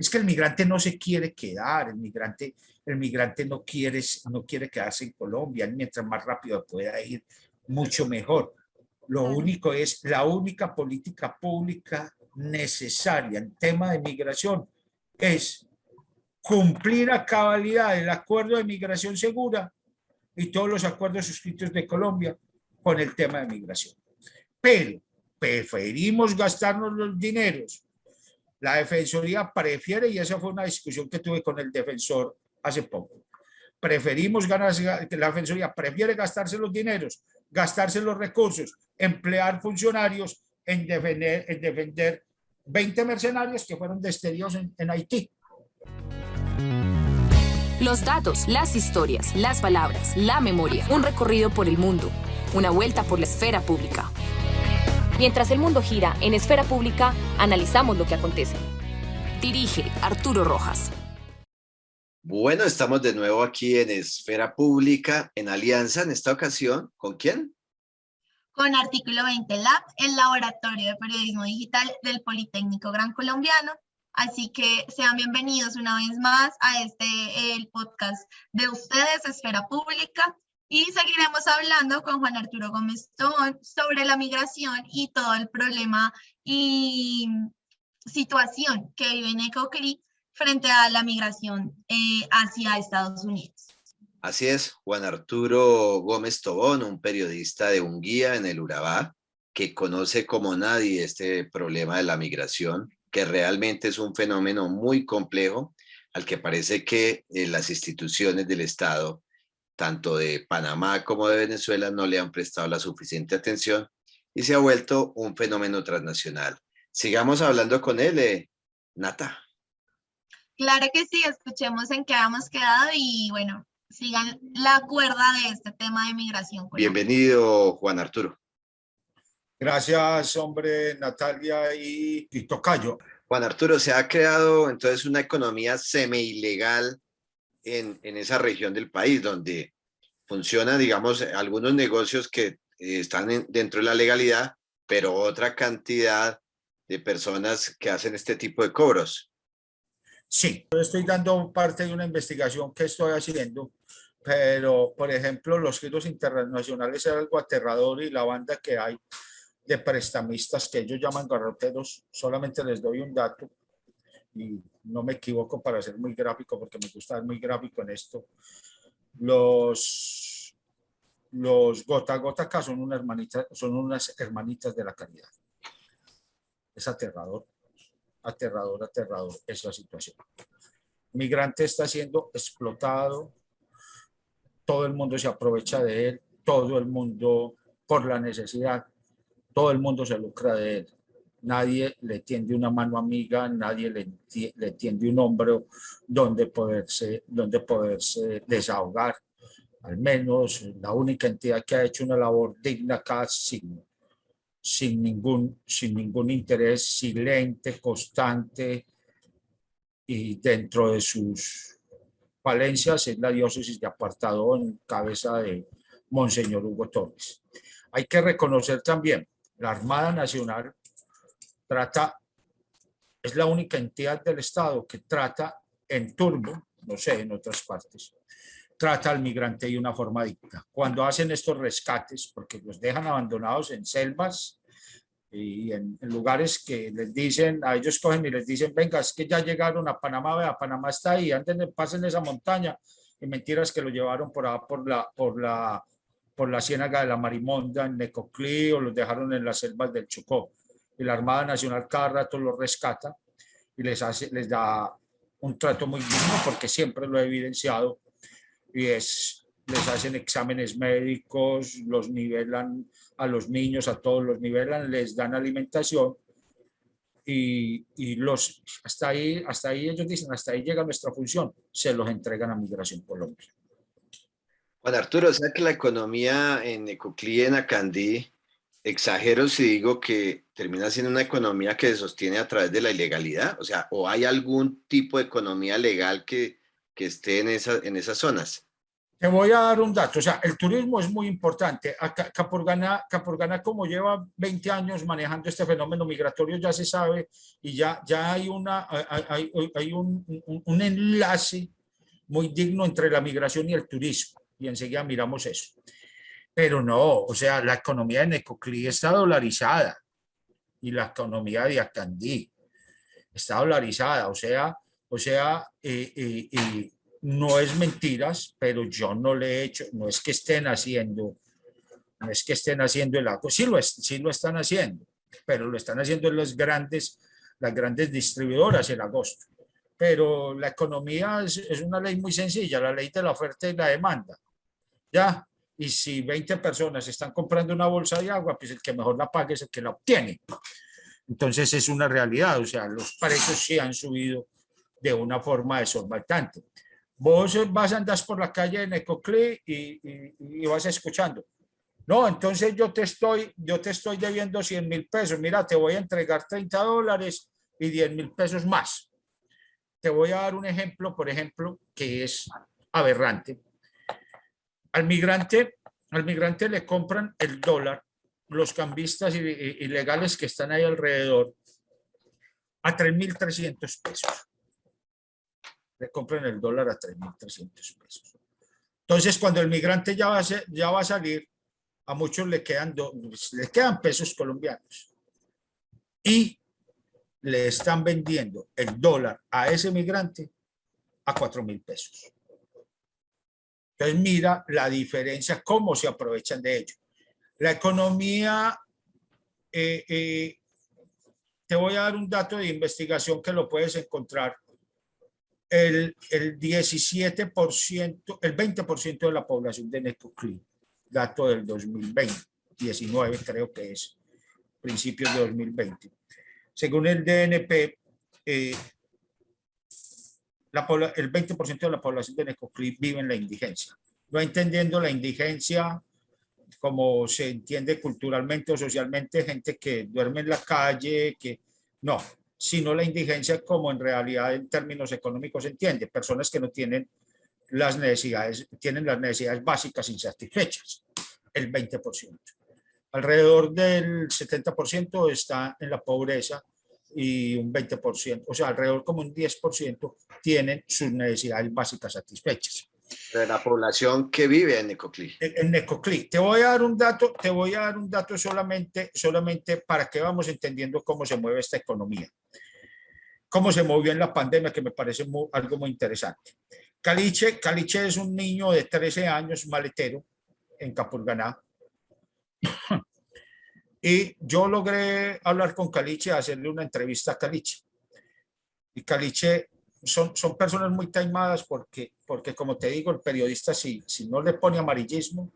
Es que el migrante no se quiere quedar, el migrante no quiere quedarse en Colombia, mientras más rápido pueda ir, mucho mejor. Lo único es, la única política pública necesaria en tema de migración es cumplir a cabalidad el acuerdo de migración segura y todos los acuerdos suscritos de Colombia con el tema de migración. Pero preferimos gastarnos los dineros. La Defensoría prefiere, y esa fue una discusión que tuve con el defensor hace poco, la Defensoría prefiere gastarse los dineros, gastarse los recursos, emplear funcionarios en defender 20 mercenarios que fueron despedidos en Haití. Los datos, las historias, las palabras, la memoria. Un recorrido por el mundo. Una vuelta por la esfera pública. Mientras el mundo gira en Esfera Pública, analizamos lo que acontece. Dirige Arturo Rojas. Bueno, estamos de nuevo aquí en Esfera Pública, en alianza en esta ocasión. ¿Con quién? Con Artículo 20 Lab, el laboratorio de periodismo digital del Politécnico Gran Colombiano. Así que sean bienvenidos una vez más a el podcast de ustedes, Esfera Pública. Y seguiremos hablando con Juan Arturo Gómez Tobón sobre la migración y todo el problema y situación que vive en Necoclí frente a la migración hacia Estados Unidos. Así es, Juan Arturo Gómez Tobón, un periodista de Unguía en el Urabá, que conoce como nadie este problema de la migración, que realmente es un fenómeno muy complejo, al que parece que las instituciones del Estado, tanto de Panamá como de Venezuela, no le han prestado la suficiente atención y se ha vuelto un fenómeno transnacional. Sigamos hablando con él, Nata. Claro que sí, escuchemos en qué habíamos quedado y bueno, sigan la cuerda de este tema de migración. Bienvenido, Juan Arturo. Gracias, hombre, Natalia y Tocayo. Juan Arturo, se ha creado entonces una economía semi-ilegal en esa región del país, donde funcionan, digamos, algunos negocios que están dentro de la legalidad, pero otra cantidad de personas que hacen este tipo de cobros. Sí, yo estoy dando parte de una investigación que estoy haciendo, pero, por ejemplo, los giros internacionales es algo aterrador y la banda que hay de prestamistas que ellos llaman garroteros, solamente les doy un dato y no me equivoco para ser muy gráfico porque me gusta ser muy gráfico en esto. Los gota a gota acá son unas hermanitas de la caridad. Es aterrador, aterrador esa situación. Migrante está siendo explotado, todo el mundo se aprovecha de él, todo el mundo por la necesidad, todo el mundo se lucra de él. Nadie le tiende una mano amiga, nadie le tiende un hombro donde poderse desahogar. Al menos la única entidad que ha hecho una labor digna acá sin ningún interés, silente, constante y dentro de sus falencias es la diócesis de Apartadó en cabeza de Monseñor Hugo Torres. Hay que reconocer también la Armada Nacional es la única entidad del Estado que trata en turno, no sé, en otras partes, trata al migrante de una forma digna. Cuando hacen estos rescates, porque los dejan abandonados en selvas y en lugares que les dicen, a ellos cogen y les dicen, venga, es que ya llegaron a Panamá, vea, Panamá está ahí, pasen esa montaña, y mentiras que lo llevaron por la ciénaga de la Marimonda en Necoclí o los dejaron en las selvas del Chocó. Y la Armada Nacional cada rato los rescata y les da un trato muy digno porque siempre lo he evidenciado y les hacen exámenes médicos, los nivelan a los niños, a todos los nivelan, les dan alimentación y hasta ahí ellos dicen, hasta ahí llega nuestra función, se los entregan a Migración Colombia. Juan Arturo, o sea que la economía en Necoclí, en Acandí, exagero si digo que termina siendo una economía que se sostiene a través de la ilegalidad, o sea, o hay algún tipo de economía legal que esté en esas zonas. Te voy a dar un dato, o sea, el turismo es muy importante. Capurganá, como lleva 20 años manejando este fenómeno migratorio, ya se sabe y ya hay, hay un enlace muy digno entre la migración y el turismo, y enseguida miramos eso. Pero no, o sea, la economía de Necoclí está dolarizada y la economía de Acandí está dolarizada, no es mentiras, pero yo no le he hecho, no es que estén haciendo, no es que estén haciendo el agua, sí lo están haciendo, pero lo están haciendo en las grandes distribuidoras en agosto. Pero la economía es una ley muy sencilla, la ley de la oferta y la demanda, ¿ya? Y si 20 personas están comprando una bolsa de agua, pues el que mejor la pague es el que la obtiene. Entonces es una realidad, o sea, los precios sí han subido de una forma desorbitada. Vos vas a andar por la calle de Necoclí y vas escuchando. No, entonces yo te estoy debiendo 100.000 pesos. Mira, te voy a entregar $30 y 10.000 pesos más. Te voy a dar un ejemplo, por ejemplo, que es aberrante. Al migrante le compran el dólar, los cambistas ilegales que están ahí alrededor, a 3.300 pesos. Le compran el dólar a 3.300 pesos. Entonces, cuando el migrante ya va a salir, a muchos le quedan pesos colombianos. Y le están vendiendo el dólar a ese migrante a 4.000 pesos. Entonces, mira la diferencia, cómo se aprovechan de ello. La economía, te voy a dar un dato de investigación que lo puedes encontrar. El 17%, el 20% de la población de Necoclí, dato del 2019, creo que es, principios de 2020. Según el DNP, el 20% de la población de Necoclí vive en la indigencia. No entendiendo la indigencia como se entiende culturalmente o socialmente, gente que duerme en la calle, que no, sino la indigencia como en realidad en términos económicos se entiende, personas que no tienen las necesidades básicas insatisfechas, el 20%. Alrededor del 70% está en la pobreza y un 20%, o sea, alrededor como un 10% tienen sus necesidades básicas satisfechas. De la población que vive en Necoclí. En Necoclí. Te voy a dar un dato solamente para que vamos entendiendo cómo se mueve esta economía. Cómo se movió en la pandemia, que me parece algo muy interesante. Caliche es un niño de 13 años, maletero, en Capurganá. Y yo logré hablar con Caliche, hacerle una entrevista a Caliche. Y Caliche son personas muy taimadas porque como te digo, el periodista si no le pone amarillismo,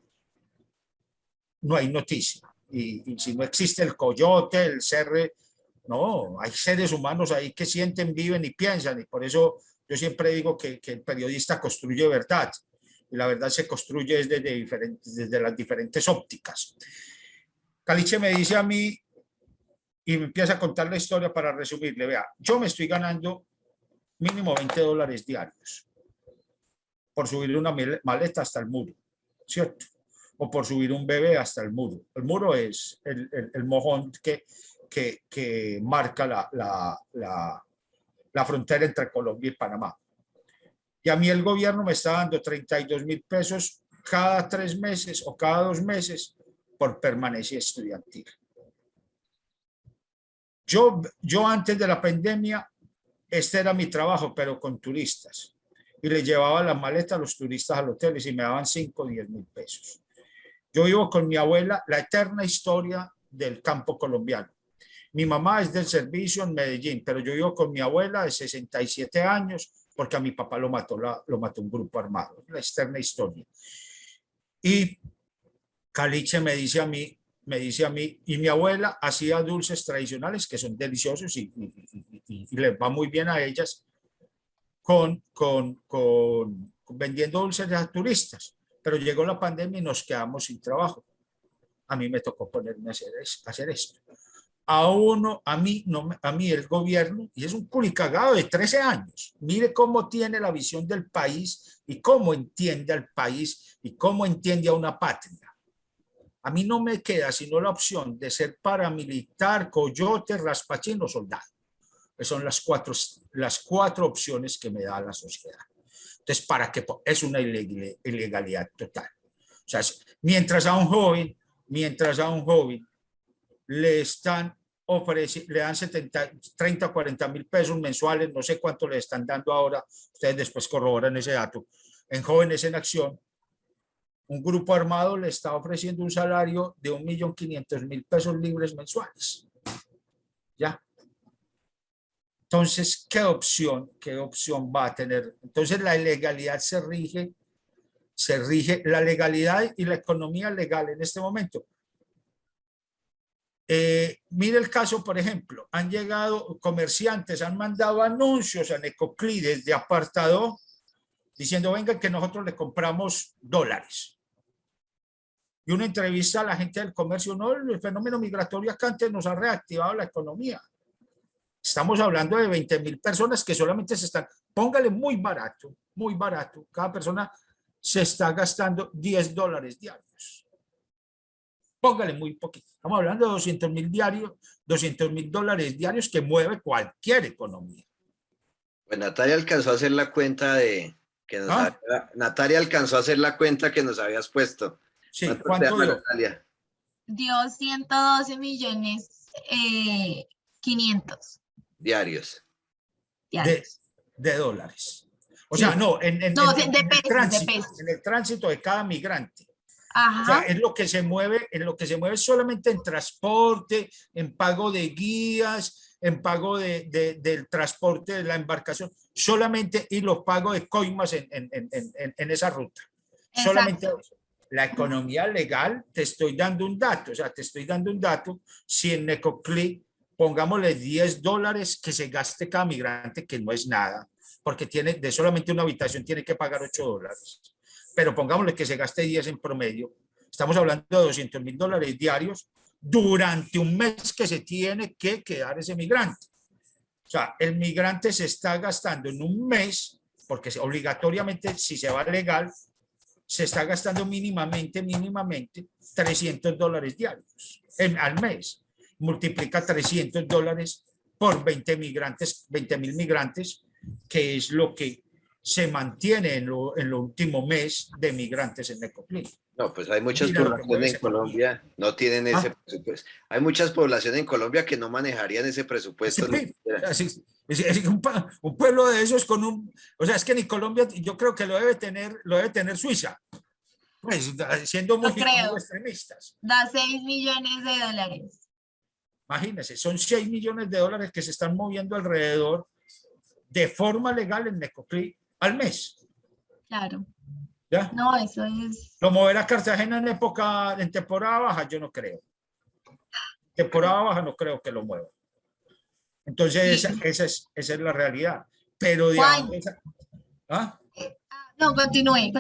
no hay noticia. Y si no existe el coyote, el cerre, no, hay seres humanos ahí que sienten, viven y piensan. Y por eso yo siempre digo que el periodista construye verdad. Y la verdad se construye desde las diferentes ópticas. Caliche me dice a mí y me empieza a contar la historia para resumirle. Vea, yo me estoy ganando mínimo $20 diarios por subir una maleta hasta el muro, ¿cierto? O por subir un bebé hasta el muro. El muro es el mojón que marca la frontera entre Colombia y Panamá. Y a mí el gobierno me está dando 32.000 pesos cada 3 meses o cada 2 meses por permanencia estudiantil. Yo antes de la pandemia, este era mi trabajo, pero con turistas. Y le llevaba las maletas a los turistas al hotel y me daban 5 o 10.000 pesos. Yo vivo con mi abuela, la eterna historia del campo colombiano. Mi mamá es del servicio en Medellín, pero yo vivo con mi abuela de 67 años porque a mi papá lo mató un grupo armado. La eterna historia. Y Caliche me dice a mí, y mi abuela hacía dulces tradicionales que son deliciosos y les va muy bien a ellas vendiendo dulces a turistas. Pero llegó la pandemia y nos quedamos sin trabajo. A mí me tocó ponerme a hacer esto. a mí, no, a mí el gobierno, y es un culicagado de 13 años, mire cómo tiene la visión del país y cómo entiende al país y cómo entiende a una patria. A mí no me queda sino la opción de ser paramilitar, coyote, raspachín o soldado. Son las cuatro opciones que me da la sociedad. Entonces, ¿para qué? Es una ilegalidad total. O sea, mientras a un joven le están ofreciendo, le dan 30, 40 mil pesos mensuales, no sé cuánto le están dando ahora, ustedes después corroboran ese dato, en Jóvenes en Acción, un grupo armado le está ofreciendo un salario de 1.500.000 pesos libres mensuales. ¿Ya? Entonces, ¿qué opción va a tener? Entonces, la ilegalidad se rige, la legalidad y la economía legal en este momento. Mire el caso, por ejemplo, han llegado comerciantes, han mandado anuncios a Necoclí desde apartado diciendo, venga, que nosotros le compramos dólares. Y una entrevista a la gente del comercio, no, el fenómeno migratorio acá antes nos ha reactivado la economía. Estamos hablando de 20.000 personas que solamente se están, póngale muy barato, cada persona se está gastando $10 diarios. Póngale muy poquito. Estamos hablando de 200.000 diarios, $200.000 diarios que mueve cualquier economía. Pues Natalia alcanzó a hacer la cuenta Natalia alcanzó a hacer la cuenta que nos habías puesto. Sí, ¿cuánto dio? Natalia? Dio 112.500.000 diarios. De dólares. O Sí. sea, no, de pesos. en el tránsito de cada migrante. Ajá. O sea, es lo que se mueve, solamente en transporte, en pago de guías, en pago del transporte de la embarcación, solamente, y los pagos de coimas en esa ruta. Exacto. Solamente la economía legal, te estoy dando un dato, si en Necoclí, pongámosle $10 que se gaste cada migrante, que no es nada, porque tiene de solamente una habitación tiene que pagar $8. Pero pongámosle que se gaste 10 en promedio, estamos hablando de $200.000 diarios durante un mes que se tiene que quedar ese migrante. O sea, el migrante se está gastando en un mes, porque obligatoriamente si se va legal, se está gastando mínimamente $300 diarios al mes. Multiplica $300 por 20.000 migrantes, que es lo que se mantiene en lo último mes de migrantes en Necoclí. No, pues hay muchas poblaciones en Colombia no tienen ese presupuesto. Hay muchas poblaciones en Colombia que no manejarían ese presupuesto. Sí, un pueblo de esos con un... O sea, es que en Colombia yo creo que lo debe tener Suiza. Pues siendo muy extremistas. Da $6 millones. Imagínense, son $6 millones que se están moviendo alrededor de forma legal en Necoclí al mes. Claro. ¿Ya? No, eso es... Lo mover a Cartagena en temporada baja, yo no creo. Temporada baja no creo que lo mueva. Entonces, sí. esa es la realidad. Pero ¿de dónde sale? ¿Ah? No, continúe.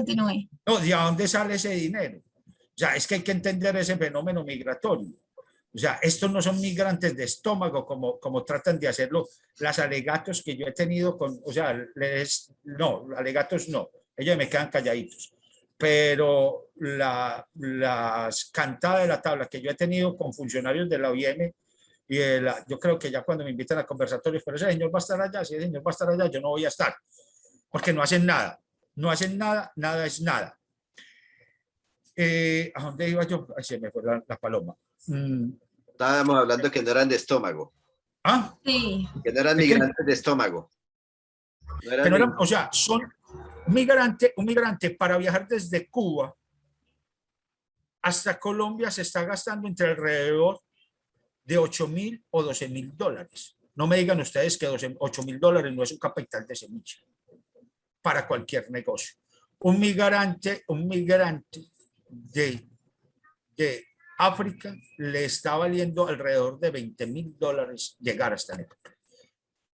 No, ¿de dónde sale ese dinero? O sea, es que hay que entender ese fenómeno migratorio. O sea, estos no son migrantes de estómago como tratan de hacerlo las alegatos que yo he tenido con, o sea, no, alegatos no, ellos me quedan calladitos. Pero las cantadas de la tabla que yo he tenido con funcionarios de la OIM, y yo creo que ya cuando me invitan a conversatorios, pero ese señor va a estar allá, si ese señor va a estar allá, yo no voy a estar, porque no hacen nada, nada es nada. ¿A dónde iba yo? Ay, se me fue la paloma. Estábamos hablando que no eran de estómago. ¿Ah? Sí. Que no eran migrantes de estómago. O sea, son un migrante para viajar desde Cuba hasta Colombia se está gastando entre alrededor de $8.000 o $12.000. No me digan ustedes que $8.000 no es un capital de semilla para cualquier negocio. Un migrante de África le está valiendo alrededor de $20.000 llegar hasta Necoclí.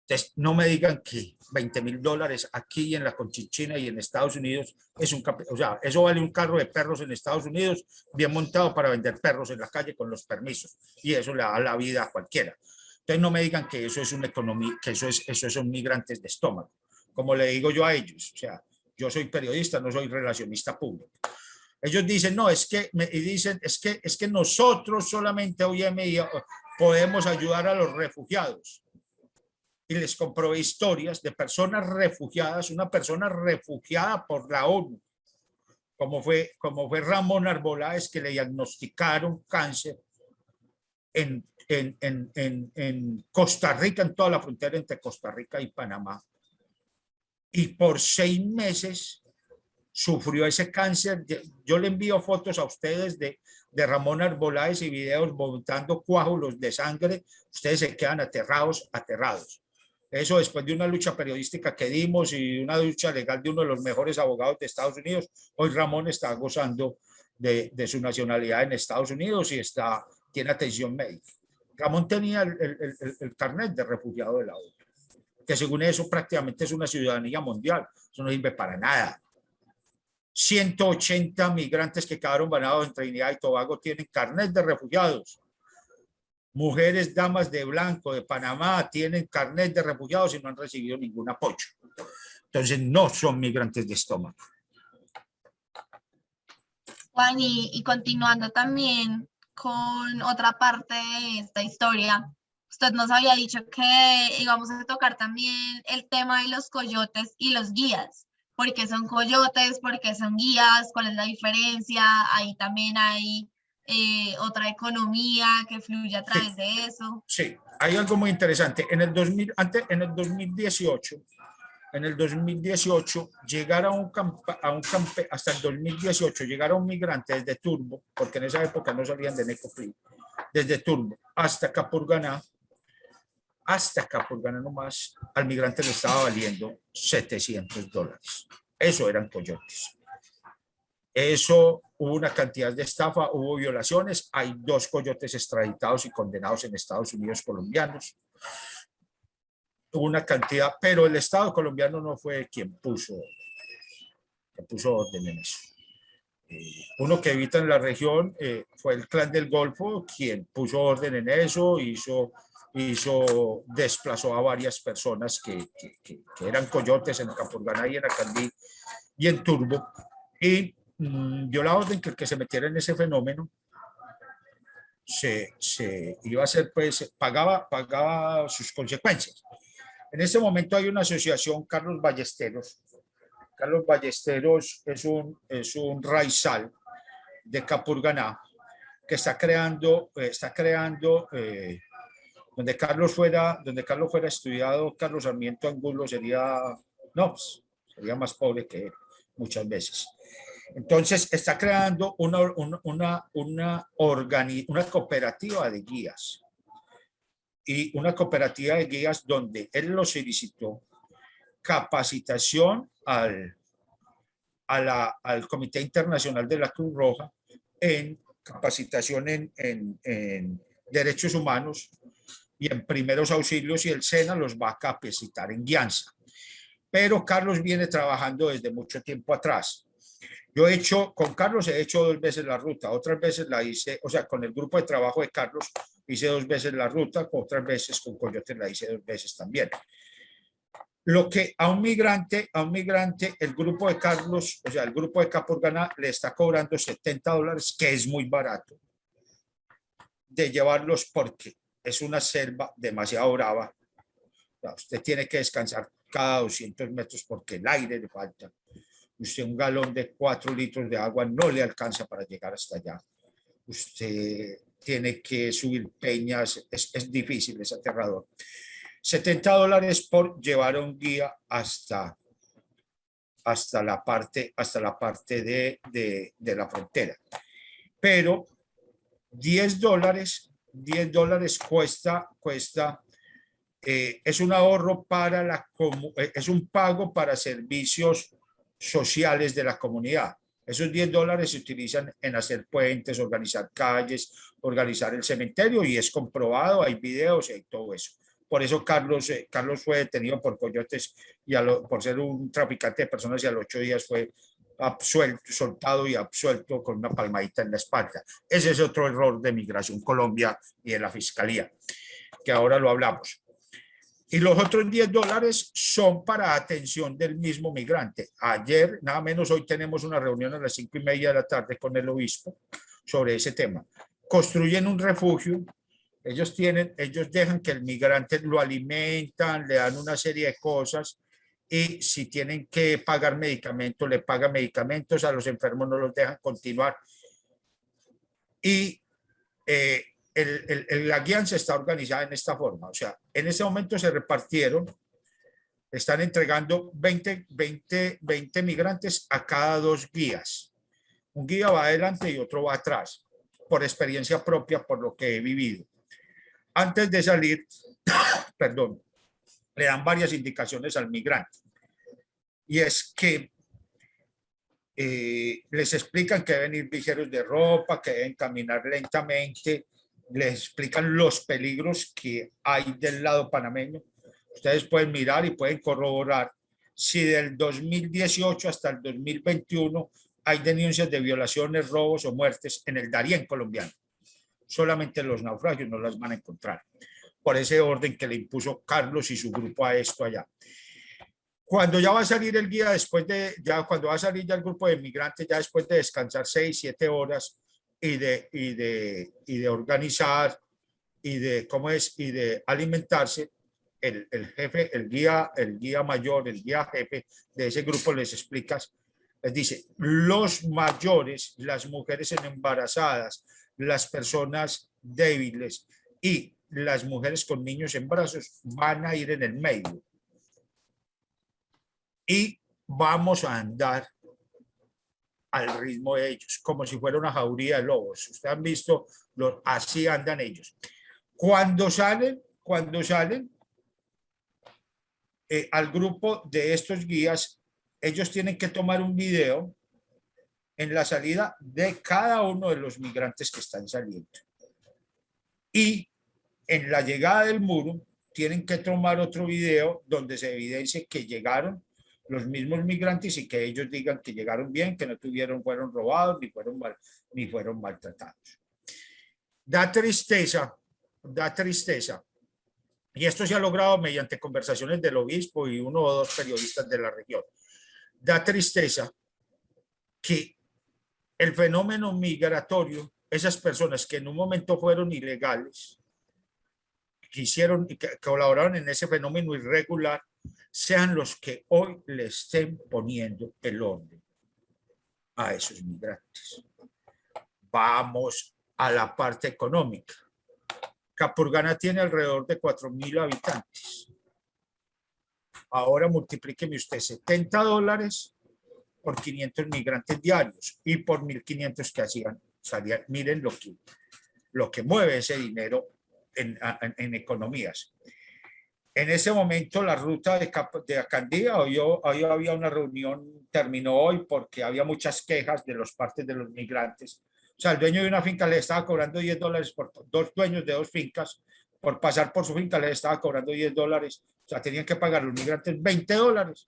Entonces, no me digan que $20.000 aquí en la Conchinchina y en Estados Unidos es o sea, eso vale un carro de perros en Estados Unidos bien montado para vender perros en la calle con los permisos, y eso le da la vida a cualquiera. Entonces, no me digan que eso es una economía, que eso son migrantes de estómago, como le digo yo a ellos. O sea, yo soy periodista, no soy relacionista público. Ellos dicen, no, es que, y dicen, es que nosotros solamente OIM podemos ayudar a los refugiados. Y les comprobé historias de personas refugiadas, una persona refugiada por la ONU, como fue Ramón Arboláez, que le diagnosticaron cáncer en Costa Rica, en toda la frontera entre Costa Rica y Panamá. Y por 6 meses sufrió ese cáncer. Yo le envío fotos a ustedes de Ramón Arboláez y videos botando coágulos de sangre. Ustedes se quedan aterrados. Eso después de una lucha periodística que dimos y una lucha legal de uno de los mejores abogados de Estados Unidos. Hoy Ramón está gozando de su nacionalidad en Estados Unidos y tiene atención médica. Ramón tenía el carnet de refugiado de la ONU, que según eso prácticamente es una ciudadanía mundial. Eso no sirve para nada. 180 migrantes que quedaron varados en Trinidad y Tobago tienen carnet de refugiados. Mujeres, damas de blanco de Panamá tienen carnet de refugiados y no han recibido ningún apoyo. Entonces no son migrantes de estómago. Juan, y continuando también con otra parte de esta historia, usted nos había dicho que íbamos a tocar también el tema de los coyotes y los guías. ¿Por qué son coyotes? ¿Por qué son guías? ¿Cuál es la diferencia? Ahí también hay otra economía que fluye a través de eso. Sí, hay algo muy interesante. En el 2018, llegar hasta el 2018, llegar a un migrante desde Turbo, porque en esa época no salían de Necoclí, desde Turbo hasta Capurganá nomás, al migrante le estaba valiendo $700. Eso eran coyotes. Eso, hubo una cantidad de estafa, hubo violaciones. Hay 2 coyotes extraditados y condenados en Estados Unidos colombianos. Hubo una cantidad, pero el Estado colombiano no fue quien puso orden en eso. Uno que evita en la región fue el Clan del Golfo, quien puso orden en eso, desplazó a varias personas que eran coyotes en Capurganá y en Acandí y en Turbo, y dio la orden que el que se metiera en ese fenómeno se iba a hacer, pues, pagaba sus consecuencias. En este momento hay una asociación, Carlos Ballesteros. Carlos Ballesteros es un raizal de Capurganá que está creando donde Carlos fuera estudiado, Carlos Sarmiento Angulo sería más pobre que él muchas veces. Entonces está creando una cooperativa de guías, y una cooperativa de guías donde él lo solicitó capacitación al Comité Internacional de la Cruz Roja, en capacitación en derechos humanos y en primeros auxilios, y el SENA los va a capacitar en guianza. Pero Carlos viene trabajando desde mucho tiempo atrás. Con Carlos he hecho 2 veces la ruta, otras veces la hice, o sea, con el grupo de trabajo de Carlos hice 2 veces la ruta, otras veces con Coyotes la hice 2 veces también. Lo que a un migrante, el grupo de Carlos, o sea, el grupo de Capurganá le está cobrando $70, que es muy barato, de llevarlos, porque es una selva demasiado brava. Usted tiene que descansar cada 200 metros porque el aire le falta. Usted un galón de 4 litros de agua no le alcanza para llegar hasta allá. Usted tiene que subir peñas, es difícil, es aterrador. $70 por llevar a un guía hasta la parte de la frontera. Pero $10 cuesta, es un ahorro es un pago para servicios sociales de la comunidad. Esos $10 se utilizan en hacer puentes, organizar calles, organizar el cementerio, y es comprobado, hay videos y todo eso. Por eso Carlos fue detenido por coyotes y por ser un traficante de personas y a los 8 días fue soltado y absuelto con una palmadita en la espalda. Ese es otro error de Migración Colombia y de la Fiscalía, que ahora lo hablamos. Y los otros $10 son para atención del mismo migrante. Ayer, nada menos, hoy tenemos una reunión a las 5:30 de la tarde con el obispo sobre ese tema. Construyen un refugio. Ellos dejan que el migrante lo alimentan, le dan una serie de cosas y si tienen que pagar medicamentos, le pagan medicamentos, a los enfermos no los dejan continuar. Y la guianza está organizada en esta forma. O sea, en este momento se repartieron, están entregando 20 migrantes a cada 2 guías. Un guía va adelante y otro va atrás, por experiencia propia, por lo que he vivido. Antes de salir, perdón, le dan varias indicaciones al migrante. Y es que les explican que deben ir ligeros de ropa, que deben caminar lentamente, les explican los peligros que hay del lado panameño. Ustedes pueden mirar y pueden corroborar si del 2018 hasta el 2021 hay denuncias de violaciones, robos o muertes en el Darién colombiano. Solamente los naufragios no las van a encontrar, por ese orden que le impuso Carlos y su grupo a esto allá. Cuando ya va a salir el guía, cuando va a salir ya el grupo de migrantes, ya después de descansar 6, 7 horas y de organizar y de alimentarse, el jefe, el guía mayor, el guía jefe de ese grupo les dice, los mayores, las mujeres embarazadas, las personas débiles y las mujeres con niños en brazos van a ir en el medio. Y vamos a andar al ritmo de ellos, como si fuera una jauría de lobos. Ustedes han visto, así andan ellos. Cuando salen al grupo de estos guías, ellos tienen que tomar un video en la salida de cada uno de los migrantes que están saliendo. Y en la llegada del muro, tienen que tomar otro video donde se evidencie que llegaron los mismos migrantes y que ellos digan que llegaron bien, que no fueron robados ni fueron maltratados. Da tristeza. Y esto se ha logrado mediante conversaciones del obispo y 1 o 2 periodistas de la región. Da tristeza que el fenómeno migratorio, esas personas que en un momento fueron ilegales, que colaboraron en ese fenómeno irregular, sean los que hoy le estén poniendo el orden a esos migrantes. Vamos a la parte económica. Capurganá tiene alrededor de 4.000 habitantes. Ahora multiplíqueme usted $70 por 500 migrantes diarios y por 1.500 que salían. Miren lo que mueve ese dinero en economías. En ese momento la ruta de Acandía, hoy había una reunión, terminó hoy porque había muchas quejas de los partes de los migrantes. O sea, el dueño de una finca le estaba cobrando $10 por 2 dueños de 2 fincas, por pasar por su finca le estaba cobrando $10. O sea, tenían que pagar los migrantes $20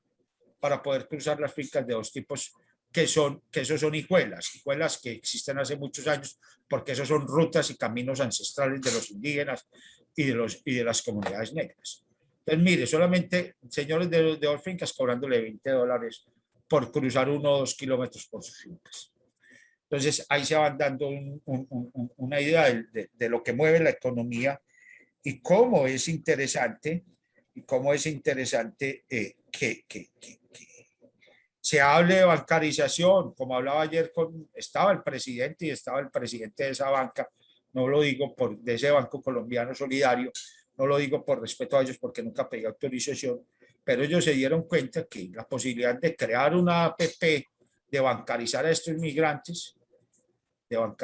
para poder cruzar las fincas de 2 tipos que esos son hijuelas que existen hace muchos años, porque esos son rutas y caminos ancestrales de los indígenas y de las comunidades negras. Entonces, mire, solamente señores de 2 fincas cobrándole $20 por cruzar 1 o 2 kilómetros por sus fincas. Entonces, ahí se van dando una idea de lo que mueve la economía y cómo es interesante que se hable de bancarización, como hablaba ayer estaba el presidente de esa banca, no lo digo de ese Banco Colombiano Solidario, no lo digo por respeto a ellos porque nunca pedí autorización, pero ellos se dieron cuenta que la posibilidad de crear una APP, de bancarizar a estos migrantes, en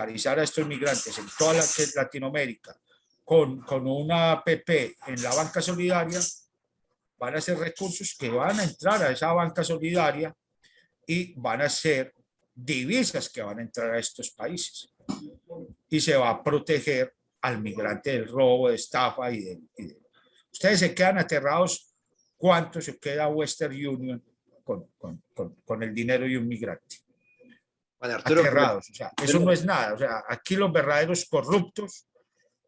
toda Latinoamérica, con una APP en la banca solidaria, van a ser recursos que van a entrar a esa banca solidaria y van a ser divisas que van a entrar a estos países. Y se va a proteger al migrante del robo, de estafa y de Ustedes se quedan aterrados cuánto se queda Western Union con el dinero de un migrante. Juan Arturo, Aterrados, o sea, eso no es nada. O sea, aquí los verdaderos corruptos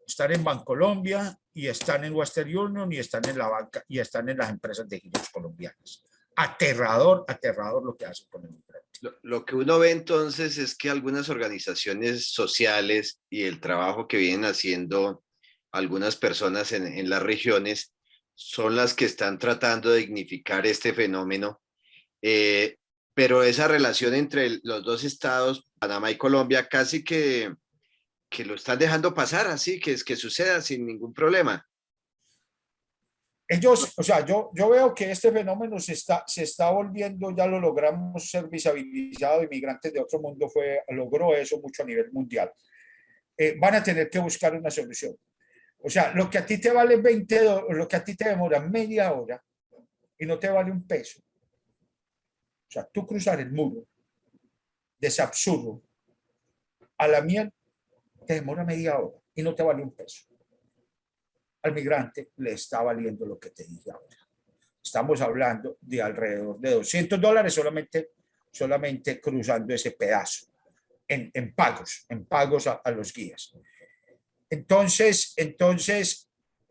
están en Bancolombia y están en Western Union y están en la banca y están en las empresas de giros colombianas. Aterrador, aterrador lo que hacen con el migrante. Lo que uno ve entonces es que algunas organizaciones sociales y el trabajo que vienen haciendo algunas personas en las regiones son las que están tratando de dignificar este fenómeno. Pero esa relación entre los dos estados, Panamá y Colombia, casi que lo están dejando pasar así, que suceda sin ningún problema. Ellos, o sea, yo veo que este fenómeno se está volviendo, ya lo logramos ser visibilizado, inmigrantes de otro mundo logró eso mucho a nivel mundial. Van a tener que buscar una solución. O sea, lo que a ti te vale lo que a ti te demora media hora y no te vale un peso. O sea, tú cruzar el muro de Sapsurro a la miel te demora media hora y no te vale un peso. Al migrante le está valiendo lo que te dije ahora. Estamos hablando de alrededor de $200 solamente cruzando ese pedazo en pagos a los guías. Entonces,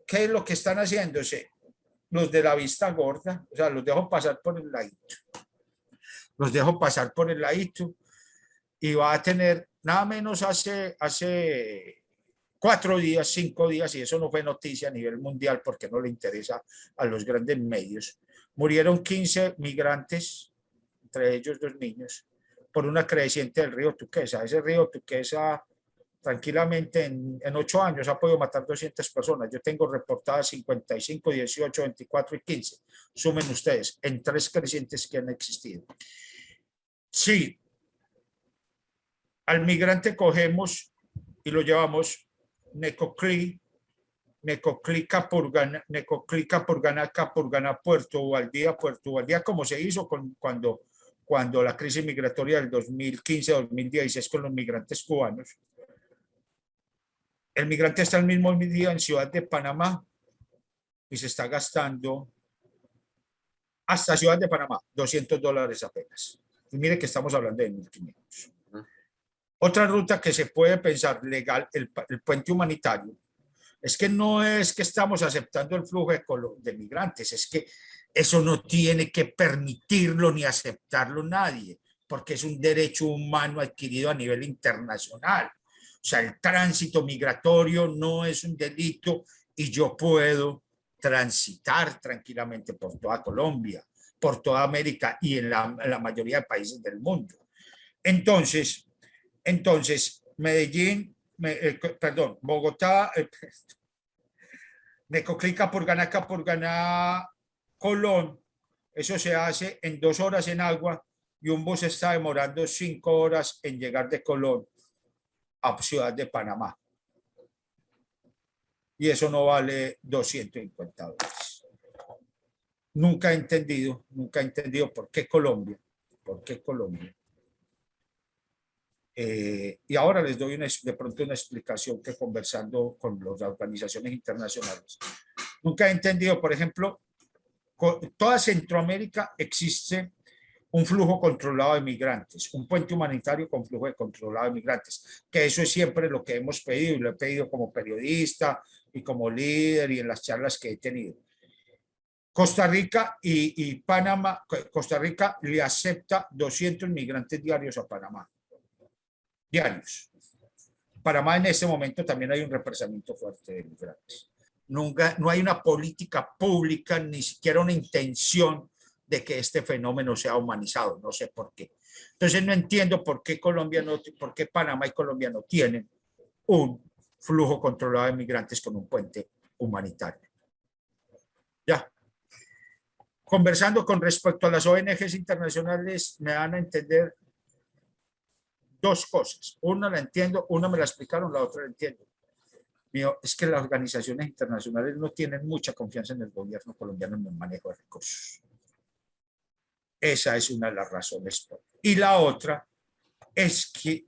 ¿qué es lo que están haciéndose? Los de la vista gorda, o sea, los dejo pasar por el ladito. Los dejo pasar por el ladito y va a tener nada menos hace 4 días, 5 días, y eso no fue noticia a nivel mundial porque no le interesa a los grandes medios. Murieron 15 migrantes, entre ellos 2 niños, por una creciente del río Tuquesa. Ese río Tuquesa tranquilamente en 8 años ha podido matar 200 personas. Yo tengo reportadas 55, 18, 24 y 15. Sumen ustedes en 3 crecientes que han existido. Sí, al migrante cogemos y lo llevamos Necoclí, Capurganá, Puerto Valdía, como se hizo cuando la crisis migratoria del 2015-2016 con los migrantes cubanos. El migrante está el mismo día en Ciudad de Panamá y se está gastando hasta Ciudad de Panamá $200 apenas. Y mire que estamos hablando de 1.500. Otra ruta que se puede pensar legal, el puente humanitario, es que no es que estamos aceptando el flujo de migrantes, es que eso no tiene que permitirlo ni aceptarlo nadie, porque es un derecho humano adquirido a nivel internacional. O sea, el tránsito migratorio no es un delito y yo puedo transitar tranquilamente por toda Colombia, por toda América y en la mayoría de países del mundo. Entonces, Bogotá, Necoclí, Capurganá, Colón, eso se hace en 2 horas en agua y un bus está demorando 5 horas en llegar de Colón a Ciudad de Panamá. Y eso no vale $250. Nunca he entendido por qué Colombia. Y ahora les doy de pronto una explicación que conversando con las organizaciones internacionales. Nunca he entendido, por ejemplo, toda Centroamérica existe un flujo controlado de migrantes, un puente humanitario con flujo controlado de migrantes, que eso es siempre lo que hemos pedido y lo he pedido como periodista y como líder y en las charlas que he tenido. Costa Rica y Panamá, Costa Rica le acepta 200 migrantes diarios a Panamá. Diarios. Panamá en ese momento también hay un represamiento fuerte de migrantes. Nunca, no hay una política pública, ni siquiera una intención de que este fenómeno sea humanizado, no sé por qué. Entonces no entiendo por qué Panamá y Colombia no tienen un flujo controlado de migrantes con un puente humanitario. Ya. Conversando con respecto a las ONGs internacionales, me dan a entender 2 cosas. Una la entiendo, una me la explicaron, la otra la entiendo. Es que las organizaciones internacionales no tienen mucha confianza en el gobierno colombiano en el manejo de recursos. Esa es una de las razones. Y la otra es que,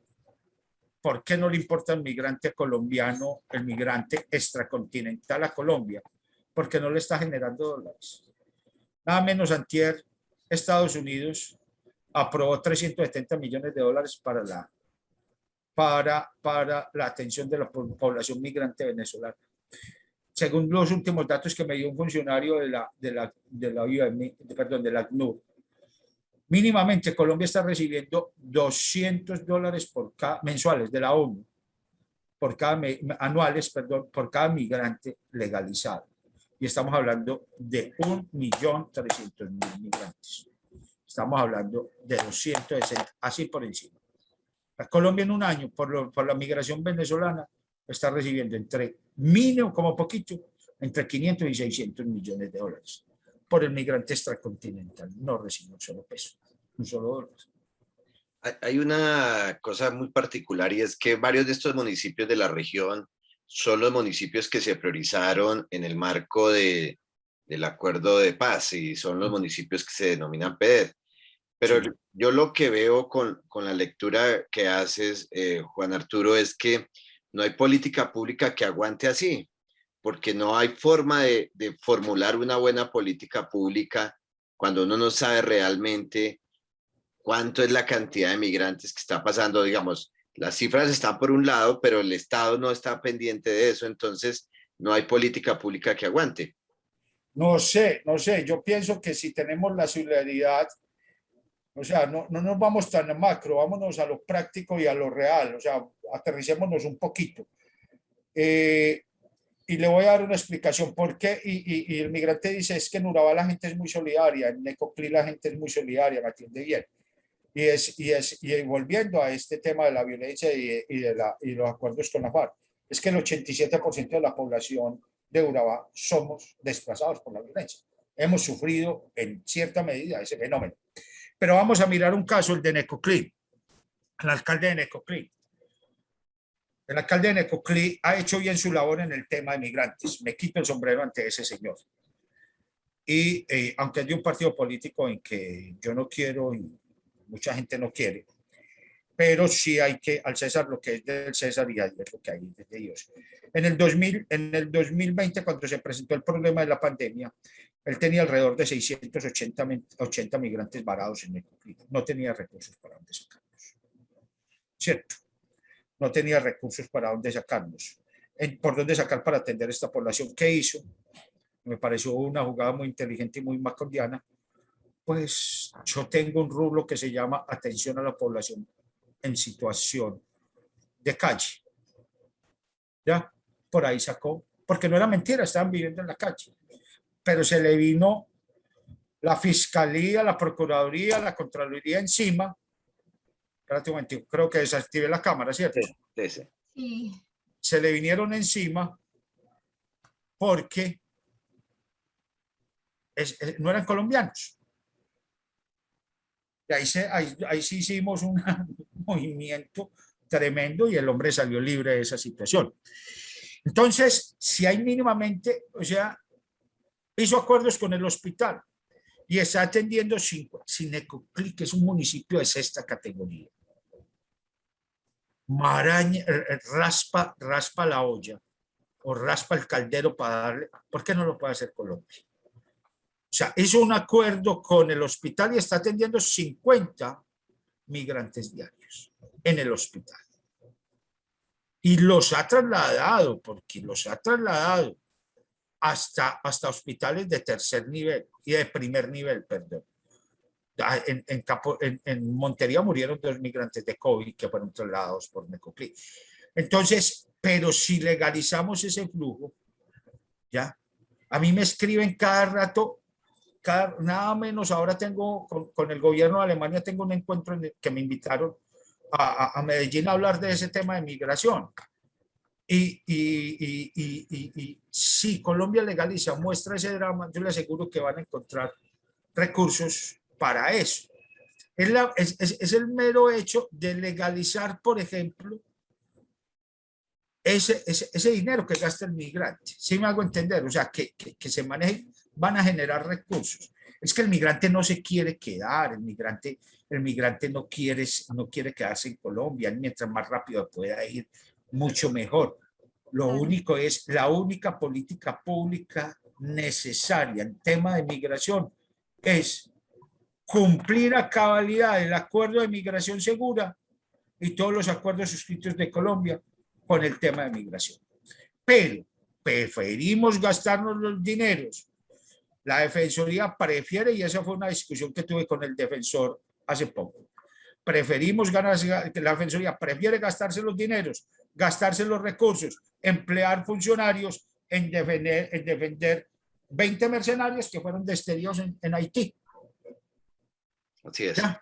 ¿por qué no le importa al migrante colombiano, el migrante extracontinental a Colombia? porque no le está generando dólares. Nada menos antier, Estados Unidos aprobó 370 millones de dólares para la atención de la población migrante venezolana. Según los últimos datos que me dio un funcionario de la ACNUR, mínimamente Colombia está recibiendo $200 mensuales de la ONU por cada migrante legalizado. Y estamos hablando de 1.300.000 migrantes. Estamos hablando de 260, así por encima. Colombia en un año, por la migración venezolana, está recibiendo mínimo, como poquito, entre 500 y 600 millones de dólares. Por el migrante extracontinental no recibe un solo peso, un solo dólar. Hay una cosa muy particular y es que varios de estos municipios de la región son los municipios que se priorizaron en el marco del acuerdo de paz y son los municipios que se denominan PED. Pero sí, yo lo que veo con la lectura que haces, Juan Arturo, es que no hay política pública que aguante así, porque no hay forma de formular una buena política pública cuando uno no sabe realmente cuánto es la cantidad de migrantes que está pasando. Digamos, las cifras están por un lado, pero el Estado no está pendiente de eso, entonces no hay política pública que aguante. No sé, yo pienso que si tenemos la solidaridad, o sea, no nos vamos tan macro, vámonos a lo práctico y a lo real, o sea, aterricémonos un poquito. Y le voy a dar una explicación por qué, y el migrante dice, es que en Urabá la gente es muy solidaria, en Necoclí la gente es muy solidaria, me atiende bien. Y volviendo a este tema de la violencia y los acuerdos con la FARC, es que el 87% de la población de Urabá somos desplazados por la violencia. Hemos sufrido en cierta medida ese fenómeno. Pero vamos a mirar un caso, el de Necoclí, el alcalde de Necoclí. El alcalde de Necoclí ha hecho bien su labor en el tema de migrantes. Me quito el sombrero ante ese señor. Y aunque es de un partido político en que yo no quiero y mucha gente no quiere, pero sí hay que al César lo que es del César y a Dios lo que hay de Dios. En el 2020, cuando se presentó el problema de la pandemia, él tenía alrededor de 680 migrantes varados en Necoclí. No tenía recursos para dónde sacarlos. ¿Cierto? No tenía recursos para dónde sacarlos. ¿Por dónde sacar para atender esta población? ¿Qué hizo? Me pareció una jugada muy inteligente y muy macondiana. Pues yo tengo un rubro que se llama atención a la población en situación de calle. ¿Ya? Por ahí sacó, porque no era mentira, estaban viviendo en la calle. Pero se le vino la Fiscalía, la Procuraduría, la Contraloría encima. Espérate un momento, creo que desactivé la cámara, ¿cierto? Sí. Se le vinieron encima porque no eran colombianos. Y ahí sí hicimos un movimiento tremendo y el hombre salió libre de esa situación. Entonces, si hay mínimamente, o sea, hizo acuerdos con el hospital y está atendiendo Necoclí, que es un municipio de sexta categoría. Maraña, raspa la olla o raspa el caldero para darle. ¿Por qué no lo puede hacer Colombia? O sea, hizo un acuerdo con el hospital y está atendiendo 50 migrantes diarios en el hospital. Y los ha trasladado, porque los ha trasladado hasta hospitales de tercer nivel y de primer nivel, perdón. En Montería murieron 2 migrantes de COVID que fueron trasladados por Necoclí. Entonces, pero si legalizamos ese flujo, ya, a mí me escriben cada rato, nada menos, ahora tengo, con el gobierno de Alemania, tengo un encuentro en el que me invitaron a Medellín a hablar de ese tema de migración. Y si Colombia legaliza, muestra ese drama, yo le aseguro que van a encontrar recursos para eso. Es el mero hecho de legalizar, por ejemplo, ese dinero que gasta el migrante. ¿Sí me hago entender? O sea, que se maneje, van a generar recursos. Es que el migrante no se quiere quedar, el migrante no quiere quedarse en Colombia, mientras más rápido pueda ir, mucho mejor. Lo único es, la única política pública necesaria en tema de migración es cumplir a cabalidad el acuerdo de migración segura y todos los acuerdos suscritos de Colombia con el tema de migración. Pero preferimos gastarnos los dineros. La Defensoría prefiere, y esa fue una discusión que tuve con el defensor hace poco, la Defensoría prefiere gastarse los dineros, gastarse los recursos, emplear funcionarios en defender 20 mercenarios que fueron despedidos en Haití. Así es. ¿Ya?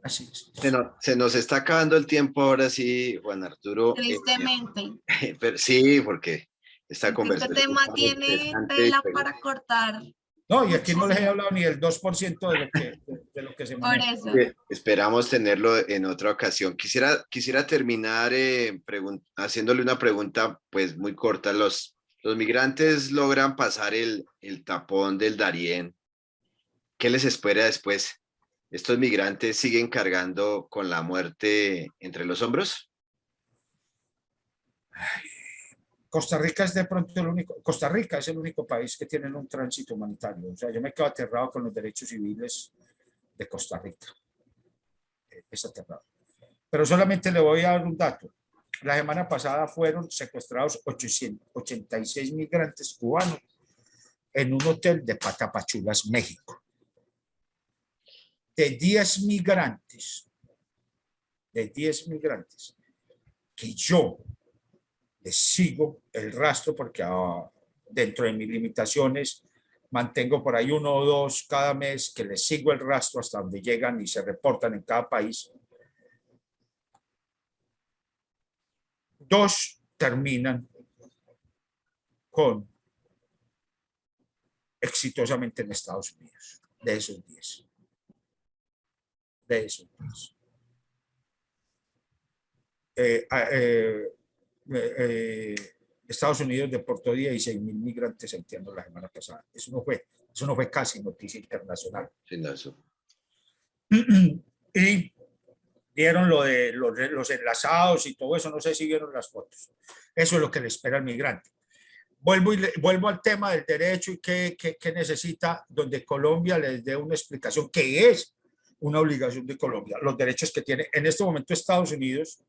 Así es. Se nos está acabando el tiempo ahora sí, Juan Arturo. Tristemente. Pero sí, porque esta conversación Este tema tiene tela para cortar. No, y aquí no les he hablado ni del 2% de lo que se maneja. Por eso. Esperamos tenerlo en otra ocasión. Quisiera terminar haciéndole una pregunta pues muy corta. Los migrantes logran pasar el tapón del Darién. ¿Qué les espera después? ¿Estos migrantes siguen cargando con la muerte entre los hombros? Costa Rica es de pronto Costa Rica es el único país que tiene un tránsito humanitario. O sea, yo me quedo aterrado con los derechos civiles de Costa Rica. Es aterrado. Pero solamente le voy a dar un dato. La semana pasada fueron secuestrados 886 migrantes cubanos en un hotel de Patapachulas, México. De 10 migrantes que yo les sigo el rastro porque dentro de mis limitaciones mantengo por ahí 1 o 2 cada mes que les sigo el rastro hasta donde llegan y se reportan en cada país. 2 terminan exitosamente en Estados Unidos, de esos 10. Estados Unidos deportó 16,000 migrantes, entiendo, la semana pasada. Eso no fue casi noticia internacional. Sí, no, eso. Y vieron lo de los enlazados y todo eso, no sé si vieron las fotos. Eso es lo que le espera al migrante. Vuelvo al tema del derecho y qué necesita, donde Colombia les dé una explicación, que es una obligación de Colombia, los derechos que tiene. En este momento Estados Unidos,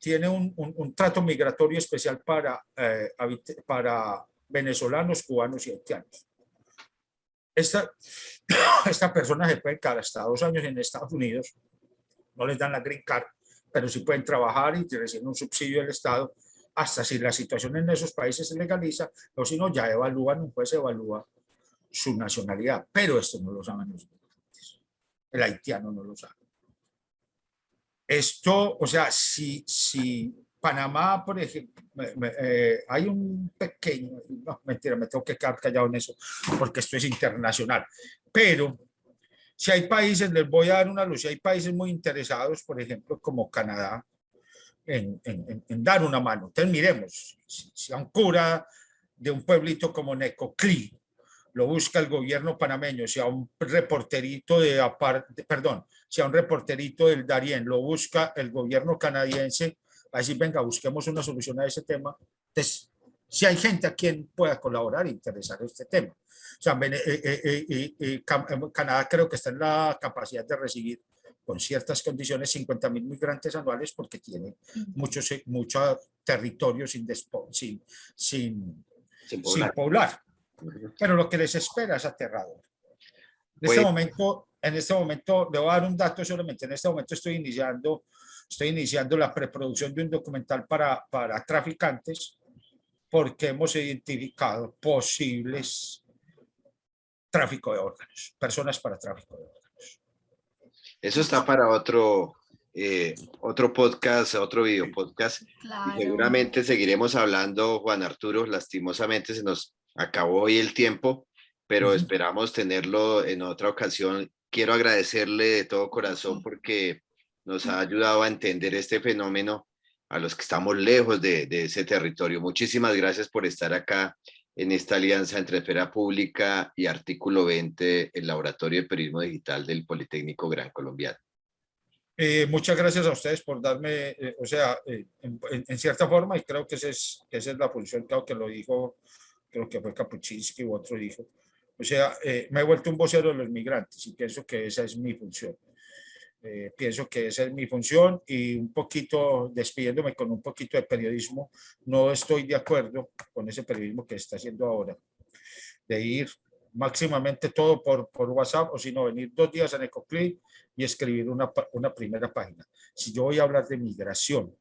tiene un trato migratorio especial para venezolanos, cubanos y haitianos. Esta persona se puede quedar hasta 2 años en Estados Unidos, no les dan la green card, pero sí pueden trabajar y reciben un subsidio del Estado hasta si la situación en esos países se legaliza, o si no, ya un juez evalúa su nacionalidad, pero esto no lo saben los migrantes. El haitiano no lo sabe. Esto, o sea, si Panamá, por ejemplo, hay un pequeño, no, mentira, me tengo que quedar callado en eso, porque esto es internacional, pero si hay países, les voy a dar una luz, si hay países muy interesados, por ejemplo, como Canadá, en dar una mano. Entonces miremos, si a un cura de un pueblito como Necoclí lo busca el gobierno panameño, si a un reporterito si a un reporterito del Darién lo busca el gobierno canadiense, así venga, busquemos una solución a ese tema. Entonces, si hay gente a quien pueda colaborar e interesar este tema. O sea, Canadá creo que está en la capacidad de recibir con ciertas condiciones 50,000 migrantes anuales porque tiene muchos territorios sin poblar. Pero lo que les espera es aterrador. En este momento, le voy a dar un dato solamente. En este momento estoy iniciando la preproducción de un documental para traficantes porque hemos identificado posibles tráfico de órganos, personas para tráfico de órganos. Eso está para otro podcast, otro video podcast. Claro. Y seguramente seguiremos hablando, Juan Arturo. Lastimosamente se nos acabó hoy el tiempo, pero esperamos tenerlo en otra ocasión. Quiero agradecerle de todo corazón porque nos ha ayudado a entender este fenómeno a los que estamos lejos de ese territorio. Muchísimas gracias por estar acá en esta alianza entre Esfera Pública y Artículo 20, el Laboratorio de Periodismo Digital del Politécnico Gran Colombiano. Muchas gracias a ustedes por darme, en cierta forma, y creo que esa es la función, creo que lo dijo creo que fue Kapuczynski u otro dijo. O sea, me he vuelto un vocero de los migrantes y pienso que esa es mi función. Pienso que esa es mi función y un poquito, despidiéndome con un poquito de periodismo, no estoy de acuerdo con ese periodismo que está haciendo ahora, de ir máximamente todo por WhatsApp, o si no, venir 2 días a Necoclí y escribir una primera página. Si yo voy a hablar de migración,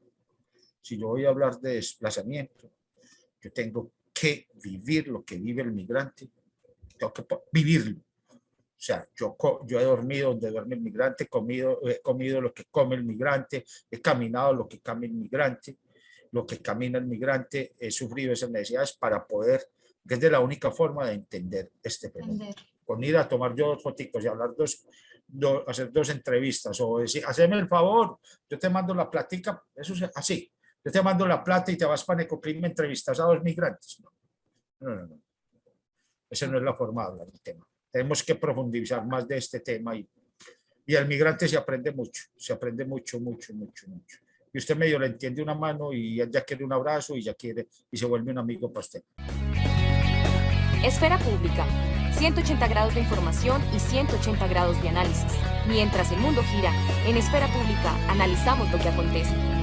si yo voy a hablar de desplazamiento, yo tengo que vivir lo que vive el migrante, tengo que vivirlo. O sea, yo he dormido donde duerme el migrante, he comido lo que come el migrante, he caminado lo que camina el migrante, lo que camina el migrante, he sufrido esas necesidades para poder, que es de la única forma de entender este fenómeno. Con ir a tomar yo 2 fotitos y hablar hacer 2 entrevistas o decir, haceme el favor, yo te mando la platica, eso es así, yo te mando la plata y te vas para Necoclí y me entrevistas a 2 migrantes. No. Esa no es la forma de hablar del tema. Tenemos que profundizar más de este tema y el migrante se aprende mucho, mucho. Y usted medio le entiende una mano y ya quiere un abrazo y se vuelve un amigo para usted. Esfera Pública, 180 grados de información y 180 grados de análisis. Mientras el mundo gira, en Esfera Pública analizamos lo que acontece.